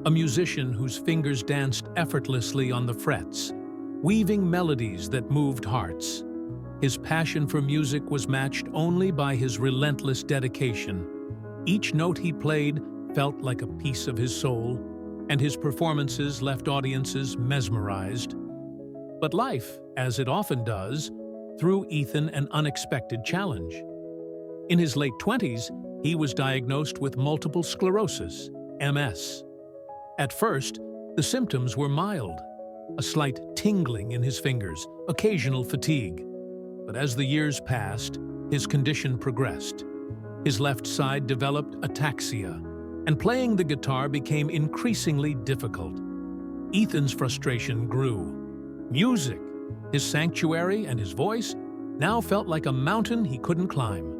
a musician whose fingers danced effortlessly on the frets, weaving melodies that moved hearts. His passion for music was matched only by his relentless dedication. Each note he played felt like a piece of his soul, and his performances left audiences mesmerized. But life, as it often does, threw Ethan an unexpected challenge. In his late 20s, he was diagnosed with multiple sclerosis, MS. At first, the symptoms were mild, a slight tingling in his fingers, occasional fatigue. But as the years passed, his condition progressed. His left side developed ataxia, and playing the guitar became increasingly difficult. Ethan's frustration grew. Music, his sanctuary and his voice, now felt like a mountain he couldn't climb.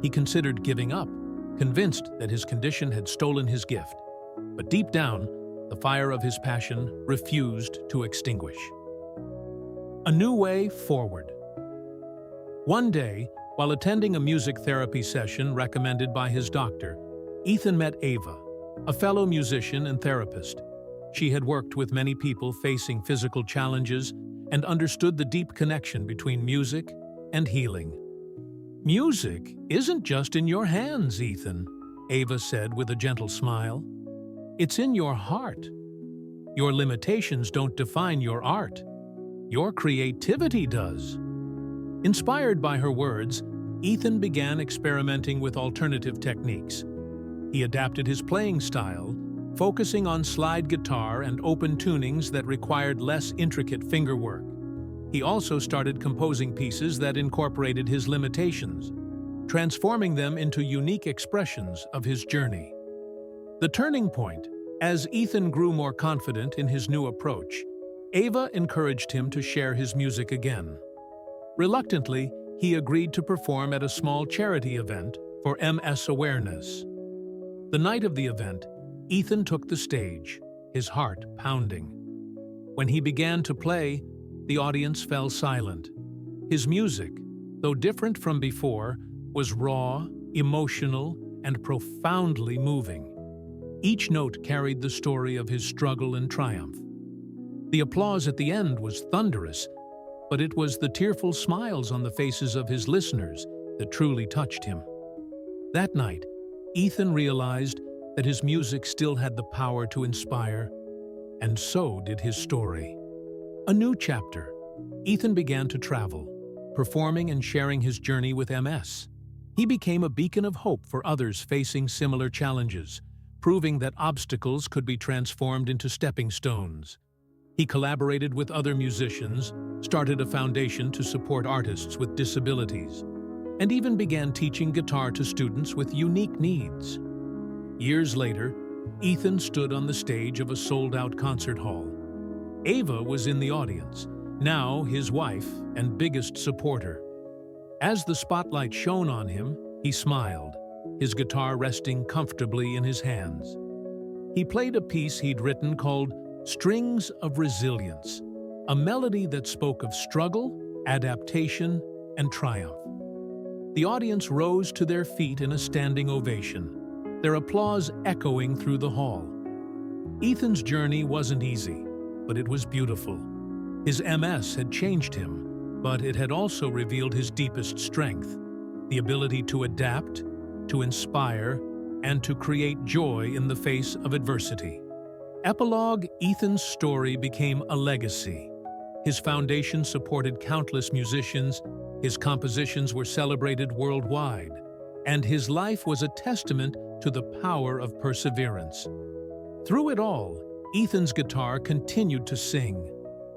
He considered giving up, convinced that his condition had stolen his gift. But deep down, the fire of his passion refused to extinguish. A new way forward. One day, while attending a music therapy session recommended by his doctor, Ethan met Ava, a fellow musician and therapist. She had worked with many people facing physical challenges and understood the deep connection between music and healing. "Music isn't just in your hands, Ethan," Ava said with a gentle smile. "It's in your heart. Your limitations don't define your art. Your creativity does." Inspired by her words, Ethan began experimenting with alternative techniques. He adapted his playing style, focusing on slide guitar and open tunings that required less intricate fingerwork. He also started composing pieces that incorporated his limitations, transforming them into unique expressions of his journey. The turning point, as Ethan grew more confident in his new approach, Ava encouraged him to share his music again. Reluctantly, he agreed to perform at a small charity event for MS awareness. The night of the event, Ethan took the stage, his heart pounding. When he began to play, the audience fell silent. His music, though different from before, was raw, emotional, and profoundly moving. Each note carried the story of his struggle and triumph. The applause at the end was thunderous, but it was the tearful smiles on the faces of his listeners that truly touched him. That night, Ethan realized that his music still had the power to inspire, and so did his story. A new chapter. Ethan began to travel, performing and sharing his journey with MS. He became a beacon of hope for others facing similar challenges, proving that obstacles could be transformed into stepping stones. He collaborated with other musicians, started a foundation to support artists with disabilities, and even began teaching guitar to students with unique needs. Years later, Ethan stood on the stage of a sold-out concert hall. Ava was in the audience, now his wife and biggest supporter. As the spotlight shone on him, he smiled, his guitar resting comfortably in his hands. He played a piece he'd written called Strings of Resilience, a melody that spoke of struggle, adaptation, and triumph. The audience rose to their feet in a standing ovation, their applause echoing through the hall. Ethan's journey wasn't easy, but it was beautiful. His MS had changed him, but it had also revealed his deepest strength, the ability to adapt, to inspire, and to create joy in the face of adversity. Epilogue: Ethan's story became a legacy. His foundation supported countless musicians, his compositions were celebrated worldwide, and his life was a testament to the power of perseverance. Through it all, Ethan's guitar continued to sing,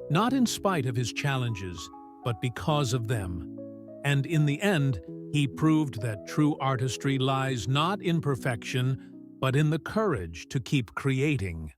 not in spite of his challenges, but because of them. And in the end, he proved that true artistry lies not in perfection, but in the courage to keep creating.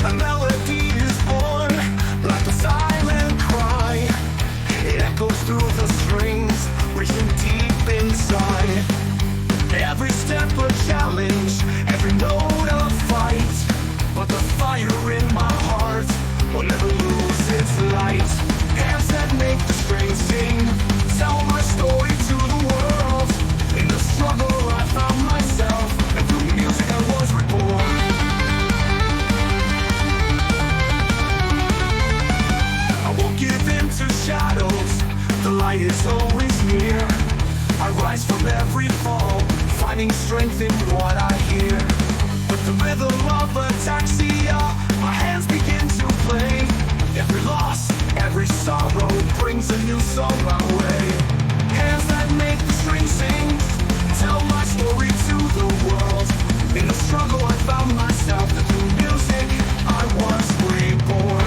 A melody is born like a silent cry. It echoes through the strings, reaching deep inside. from every fall, finding strength in what I hear. With the rhythm of ataxia, my hands begin to play. Every loss, every sorrow brings a new song my way. Hands that make the strings sing, tell my story to the world. In the struggle I found myself, that through music I was reborn.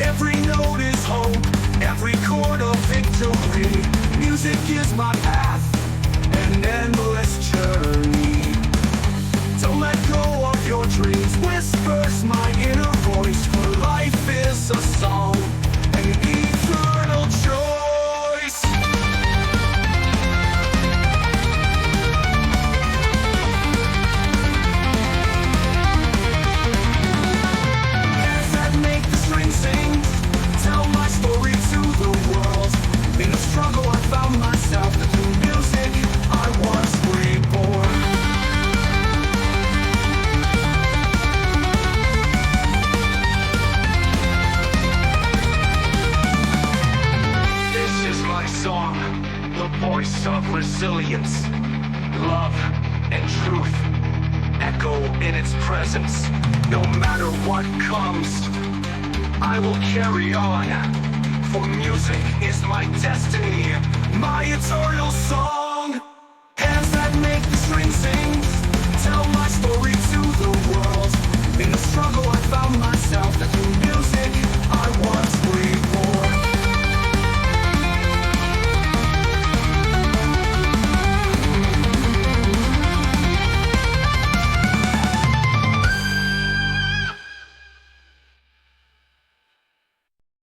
Every note is hope, every chord a victory. Music is my path, an endless journey. Don't let go of your dreams, whispers my inner voice. For life is a song, an eternal choice. Hands that make the strings sing, tell my story to the world. In the struggle I found myself, that through music I was reborn. This is my song, the voice of resilience, love and truth echo in its presence. No matter what comes, I will carry on, for music is my destiny, my eternal song.